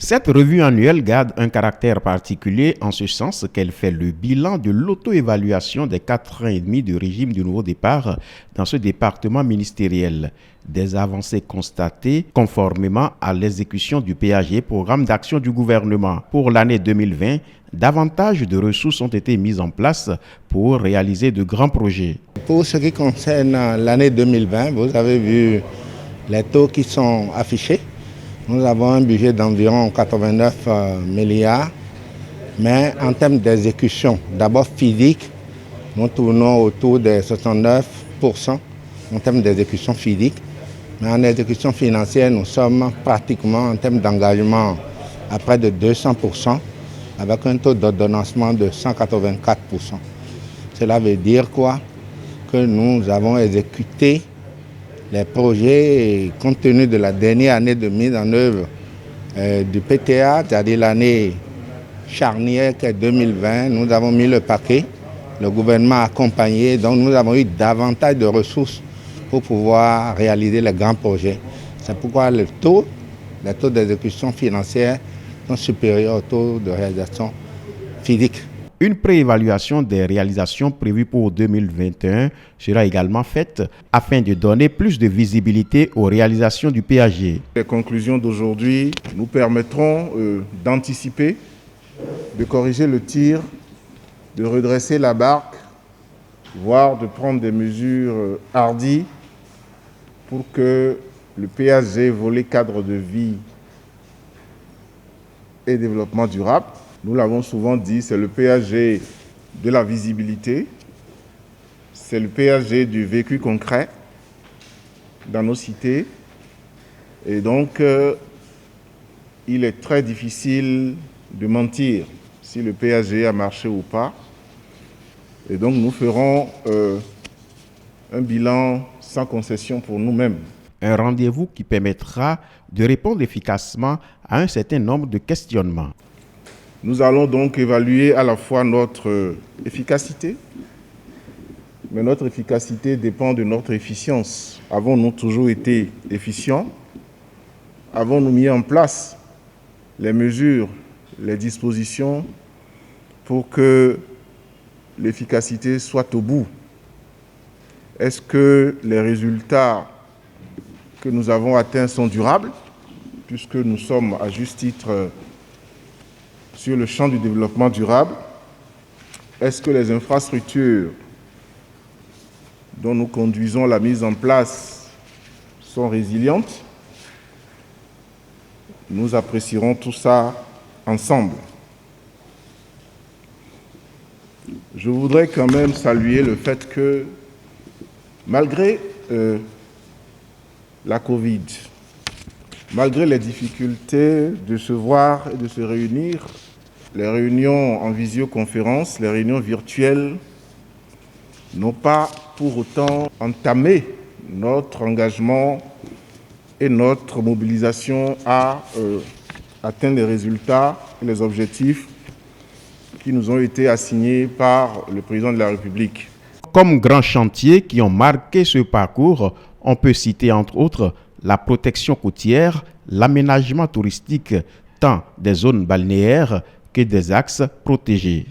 Cette revue annuelle garde un caractère particulier en ce sens qu'elle fait le bilan de l'auto-évaluation des 4 ans et demi de régime du nouveau départ dans ce département ministériel. Des avancées constatées conformément à l'exécution du PAG, programme d'action du gouvernement. Pour l'année 2020, davantage de ressources ont été mises en place pour réaliser de grands projets. Pour ce qui concerne l'année 2020, vous avez vu les taux qui sont affichés. Nous avons un budget d'environ 89 milliards, mais en termes d'exécution, d'abord physique, nous tournons autour de 69% en termes d'exécution physique. Mais en exécution financière, nous sommes pratiquement en termes d'engagement à près de 200%, avec un taux d'ordonnancement de 184%. Cela veut dire quoi? Que nous avons exécuté les projets, compte tenu de la dernière année de mise en œuvre du PTA, c'est-à-dire l'année charnière qui est 2020, nous avons mis le paquet, le gouvernement a accompagné, donc nous avons eu davantage de ressources pour pouvoir réaliser les grands projets. C'est pourquoi les taux d'exécution financière sont supérieurs au taux de réalisation physique. Une préévaluation des réalisations prévues pour 2021 sera également faite afin de donner plus de visibilité aux réalisations du PAG. Les conclusions d'aujourd'hui nous permettront d'anticiper, de corriger le tir, de redresser la barque, voire de prendre des mesures hardies pour que le PAG, volet cadre de vie et développement durable, nous l'avons souvent dit, c'est le PAG de la visibilité, c'est le PAG du vécu concret dans nos cités. Et donc, il est très difficile de mentir si le PAG a marché ou pas. Et donc, nous ferons un bilan sans concession pour nous-mêmes. Un rendez-vous qui permettra de répondre efficacement à un certain nombre de questionnements. Nous allons donc évaluer à la fois notre efficacité, mais notre efficacité dépend de notre efficience. Avons-nous toujours été efficients? Avons-nous mis en place les mesures, les dispositions pour que l'efficacité soit au bout? Est-ce que les résultats que nous avons atteints sont durables, puisque nous sommes à juste titre sur le champ du développement durable? Est-ce que les infrastructures dont nous conduisons la mise en place sont résilientes? Nous apprécierons tout ça ensemble. Je voudrais quand même saluer le fait que, malgré la Covid, malgré les difficultés de se voir et de se réunir, les réunions en visioconférence, les réunions virtuelles n'ont pas pour autant entamé notre engagement et notre mobilisation à atteindre les résultats et les objectifs qui nous ont été assignés par le président de la République. Comme grands chantiers qui ont marqué ce parcours, on peut citer entre autres la protection côtière, l'aménagement touristique, tant des zones balnéaires que des axes protégés.